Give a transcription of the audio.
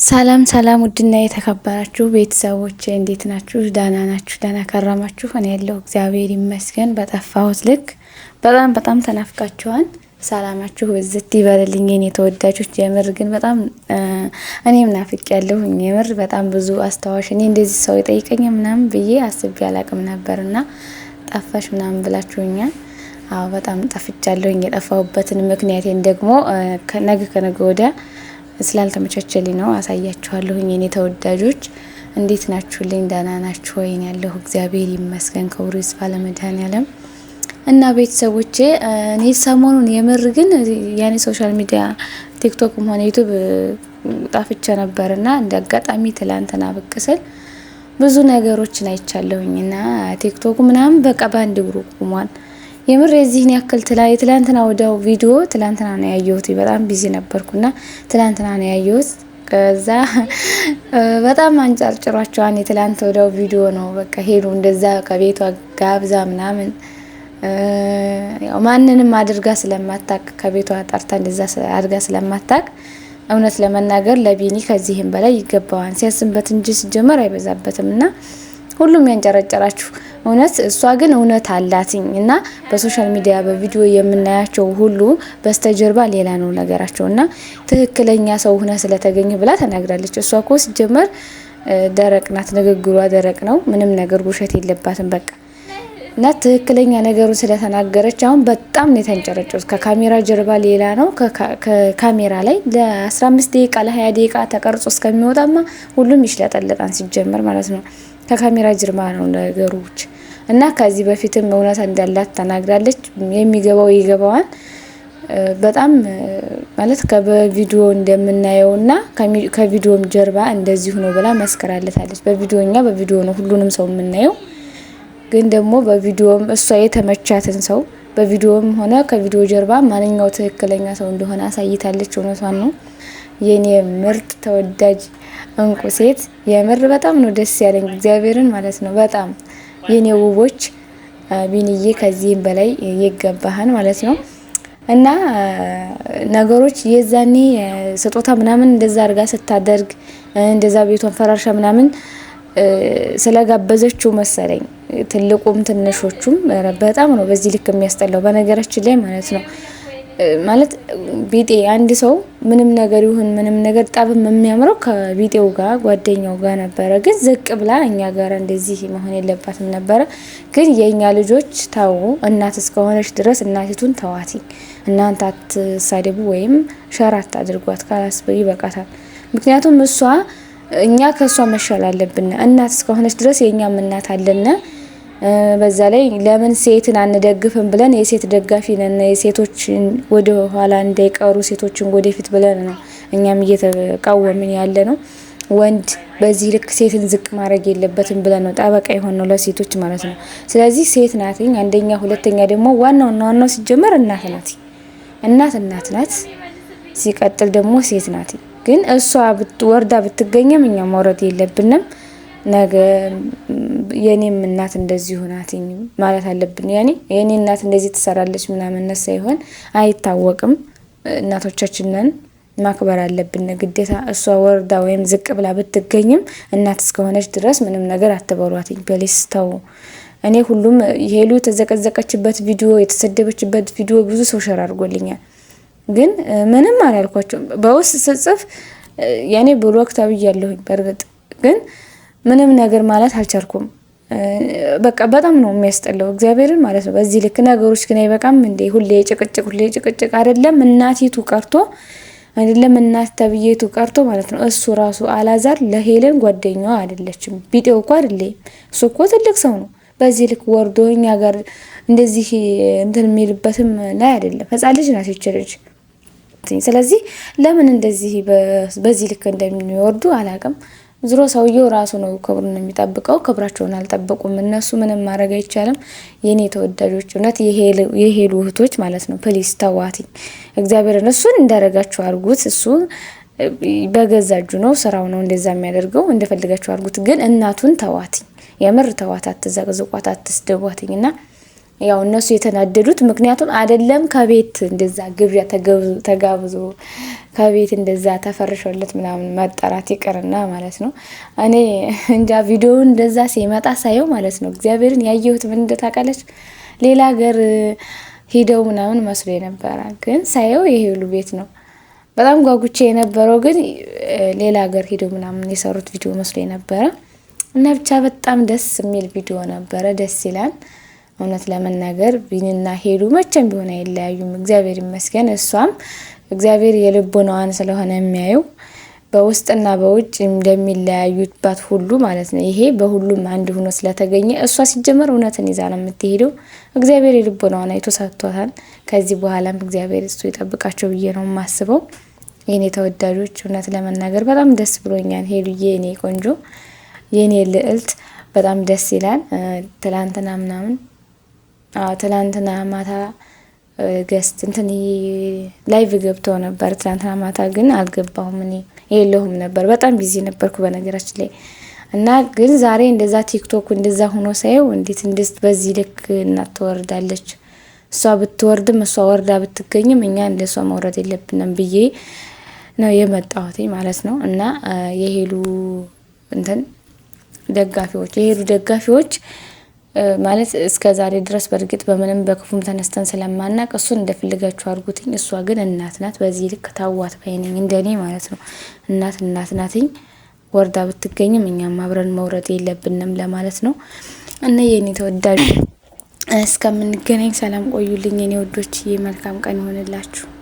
ሰላም ሰላም ውድና የተከበራችሁ ቤተሰቦች እንዴት ናችሁ? ዳና ናችሁ? ዳና ከረማችሁ? እኔ ያለው እግዚአብሔር ይመስገን። በጠፋሁት ልክ በጣም ተናፍቃችኋል። ሰላማችሁ በዝት ይበልልኝ የኔ ተወዳጆች። የምር ግን በጣም እኔም ናፍቄያለሁ። የምር በጣም ብዙ አስተዋሽ እኔ እንደዚህ ሰው የጠይቀኝ ምናምን ብዬ አስቤ አላቅም ነበርና ጠፋሽ ምናምን ብላችሁኛል። አዎ በጣም ጠፍቻለሁ። የጠፋሁበትን ምክንያቴን ደግሞ ከነገ ወዲያ ስላልተመቻቸልኝ ነው አሳያችኋለሁኝ። የኔ ተወዳጆች እንዴት ናችሁልኝ? ደህና ናችሁ ወይ? ያለሁ እግዚአብሔር ይመስገን ክብሩ ይስፋ ለመድኃኔዓለም። እና ቤተሰቦቼ እኔ ሰሞኑን የምር ግን ያኔ ሶሻል ሚዲያ ቲክቶክም ሆነ ዩቲዩብ ጣፍቼ ነበርና እንደ አጋጣሚ ትላንትና ብቅ ስል ብዙ ነገሮችን አይቻለሁኝና ቲክቶክ ምናምን በቃ ባንድ እግሩ ቆሟል። የምር የዚህን ያክል ትላንትና ወዲያው ቪዲዮ ትላንትና ነው ያየሁት። በጣም ቢዚ ነበርኩና ትላንትና ነው ያየሁት። ከዛ በጣም አንጫርጭሯቸዋን የትላንት ወዲያው ቪዲዮ ነው በቃ ሄዱ እንደዛ ከቤቷ ጋብዛ ምናምን ያው ማንንም አድርጋ ስለማታቅ ከቤቷ ጠርታ እንደዛ አድርጋ ስለማታቅ እውነት ለመናገር ለቢኒ ከዚህም በላይ ይገባዋል። ሲያስንበት እንጂ ሲጀመር አይበዛበትምና ሁሉም ያንጨረጨራችሁ እውነት እሷ ግን እውነት አላትኝ እና በሶሻል ሚዲያ በቪዲዮ የምናያቸው ሁሉ በስተጀርባ ሌላ ነው ነገራቸውና ትክክለኛ ሰው ሆነ ስለተገኘ ብላ ተናግራለች። እሷ እኮ ሲጀመር ደረቅ ናት፣ ንግግሯ ደረቅ ነው፣ ምንም ነገር ውሸት የለባትም በቃ እና ትክክለኛ ነገሩን ስለተናገረች አሁን በጣም ነው የተንጨረጨሩት። ከካሜራ ጀርባ ሌላ ነው፣ ከካሜራ ላይ ለ15 ደቂቃ ለ20 ደቂቃ ተቀርጾ እስከሚወጣማ ሁሉም ይሽለጠለጣን ሲጀመር ማለት ነው። ከካሜራ ጀርባ ነው ነገሮች እና ከዚህ በፊትም እውነት እንዳላት ተናግራለች። የሚገባው ይገባዋል በጣም ማለት ከበቪዲዮ እንደምናየውና ከቪዲዮም ጀርባ እንደዚህ ሆኖ ብላ መስከራለታለች። በቪዲዮኛ በቪዲዮ ነው ሁሉንም ሰው የምናየው፣ ግን ደግሞ በቪዲዮም እሷ የተመቻትን ሰው በቪዲዮም ሆነ ከቪዲዮ ጀርባ ማንኛው ትክክለኛ ሰው እንደሆነ አሳይታለች። እውነቷን ነው የኔ ምርጥ ተወዳጅ እንቁ ሴት። የምር በጣም ነው ደስ ያለኝ እግዚአብሔርን ማለት ነው። በጣም የኔ ውቦች ቢኒዬ ከዚህም በላይ ይገባሃል ማለት ነው። እና ነገሮች የዛኔ ስጦታ ምናምን እንደዛ አድርጋ ስታደርግ እንደዛ ቤቷን ፈራርሻ ምናምን ስለጋበዘችው መሰለኝ ትልቁም ትንሾቹም በጣም ነው በዚህ ልክ የሚያስጠላው በነገራችን ላይ ማለት ነው። ማለት ቢጤ አንድ ሰው ምንም ነገር ይሁን ምንም ነገር ጣብም የሚያምረው ከቢጤው ጋር ጓደኛው ጋር ነበረ። ግን ዝቅ ብላ እኛ ጋር እንደዚህ መሆን የለባትም ነበረ። ግን የኛ ልጆች ታው እናት እስከሆነች ድረስ እናቲቱን ተዋቲ። እናንተ አትሳደቡ ወይም ሸራት አድርጓት ካላስ ይበቃታል። ምክንያቱም እሷ እኛ ከሷ መሻል አለብን። እናት እስከሆነች ድረስ የኛም እናት አለና በዛ ላይ ለምን ሴትን አንደግፍም ብለን የሴት ደጋፊ ነን። የሴቶችን ወደ ኋላ እንዳይቀሩ ሴቶችን ወደፊት ብለን ነው እኛም እየተቃወምን ያለ ነው። ወንድ በዚህ ልክ ሴትን ዝቅ ማድረግ የለበትም ብለን ነው ጠበቃ የሆን ነው ለሴቶች ማለት ነው። ስለዚህ ሴት ናትኝ አንደኛ፣ ሁለተኛ ደግሞ ዋናው ሲጀመር እናት ናት። እናት ናት። ሲቀጥል ደግሞ ሴት ናት። ግን እሷ ወርዳ ብትገኘም እኛ መውረድ የለብንም። ነገ የኔም እናት እንደዚህ ሆናትኝ ማለት አለብን። የኔ እናት እንደዚህ ትሰራለች ምናምን ሳይሆን አይታወቅም። እናቶቻችንን ማክበር አለብን ግዴታ። እሷ ወርዳ ወይም ዝቅ ብላ ብትገኝም እናት እስከሆነች ድረስ ምንም ነገር አትበሏትኝ። በሊስታው እኔ ሁሉም ሄሉ የተዘቀዘቀችበት ቪዲዮ የተሰደበችበት ቪዲዮ ብዙ ሰው ሸር አድርጎልኛል። ግን ምንም አላልኳቸው። በውስጥ ስጽፍ ያኔ ብሎክ ተብያለሁኝ። በእርግጥ ግን ምንም ነገር ማለት አልቻልኩም። በቃ በጣም ነው የሚያስጠላው እግዚአብሔርን ማለት ነው። በዚህ ልክ ነገሮች ግን አይበቃም እንዴ? ሁሌ ጭቅጭቅ አይደለም እናቲቱ ቀርቶ አይደለም እናት ተብዬቱ ቀርቶ ማለት ነው። እሱ ራሱ አላዛር ለሄለን ጓደኛዋ አይደለችም። ቢጤው እኮ አይደለም። እሱ እኮ ትልቅ ሰው ነው። በዚህ ልክ ወርዶ እኛ ጋር እንደዚህ እንትን የሚልበትም ላይ አይደለም። ህፃን ልጅ ናት ይችላል። ስለዚህ ለምን እንደዚህ በዚህ ልክ እንደሚወርዱ አላቅም። ዝሮ ሰውየው ራሱ ነው ክብሩን የሚጠብቀው። ክብራቸውን አልጠበቁም እነሱ። ምንም ማድረግ አይቻልም። የኔ ተወዳጆች እውነት የሄሉ እህቶች ማለት ነው ፕሊስ ተዋቲ። እግዚአብሔር እሱን እንዳረጋችሁ አርጉት። እሱ በገዛጁ ነው ስራው ነው እንደዛ የሚያደርገው። እንደፈልጋችሁ አርጉት። ግን እናቱን ተዋቲ። የምር ተዋት። አትዘቅዝቋት፣ አትስደቧትኝና ያው እነሱ የተናደዱት ምክንያቱም አይደለም ከቤት እንደዛ ግብዣ ተጋብዞ ከቤት እንደዛ ተፈርሾለት ምናምን መጠራት ይቅርና ማለት ነው። እኔ እንጃ ቪዲዮውን እንደዛ ሲመጣ ሳየው ማለት ነው እግዚአብሔርን ያየሁት ምን እንደታውቃለች ሌላ ሀገር ሄደው ምናምን መስሎ የነበረ ግን ሳየው የሄሉ ቤት ነው። በጣም ጓጉቼ የነበረው ግን ሌላ ሀገር ሄደው ምናምን የሰሩት ቪዲዮ መስሎ የነበረ እና ብቻ በጣም ደስ የሚል ቪዲዮ ነበረ። ደስ ይላል። እውነት ለመናገር ቢኒና ሄሉ መቼም ቢሆን አይለያዩም። እግዚአብሔር ይመስገን። እሷም እግዚአብሔር የልቦናዋን ስለሆነ የሚያየው በውስጥና በውጭ እንደሚለያዩባት ሁሉ ማለት ነው። ይሄ በሁሉም አንድ ሆኖ ስለተገኘ እሷ ሲጀመር እውነትን ይዛ ነው የምትሄደው። እግዚአብሔር የልቦናዋን አይቶ ሰጥቷታል። ከዚህ በኋላም እግዚአብሔር እሱ ይጠብቃቸው ብዬ ነው የማስበው። የኔ ተወዳጆች እውነት ለመናገር በጣም ደስ ብሎኛል። ሄሉዬ የኔ ቆንጆ የኔ ልዕልት በጣም ደስ ይላል። ትላንትና ማታ ገስት እንትን ላይቭ ገብተው ነበር። ትላንትና ማታ ግን አልገባሁም፣ እኔ የለሁም ነበር፣ በጣም ቢዚ ነበርኩ በነገራችን ላይ እና ግን ዛሬ እንደዛ ቲክቶክ እንደዛ ሆኖ ሳየው እንዴት በዚህ ልክ እናት ትወርዳለች። እሷ ብትወርድም እሷ ወርዳ ብትገኝም እኛ እንደሷ መውረድ የለብንም ብዬ ነው የመጣሁት ማለት ነው። እና የሄሉ ደጋፊዎች ማለት እስከ ዛሬ ድረስ በእርግጥ በምንም በክፉም ተነስተን ስለማናቅ እሱን እንደፈለጋችሁ አድርጉትኝ። እሷ ግን እናት ናት። በዚህ ልክ ታዋት ባይነኝ እንደኔ ማለት ነው። እናት ናትኝ። ወርዳ ብትገኝም እኛም አብረን መውረድ የለብንም ለማለት ነው። እና የኔ ተወዳጅ እስከምንገናኝ ሰላም ቆዩልኝ የኔ ወዶች። መልካም ቀን ይሆንላችሁ።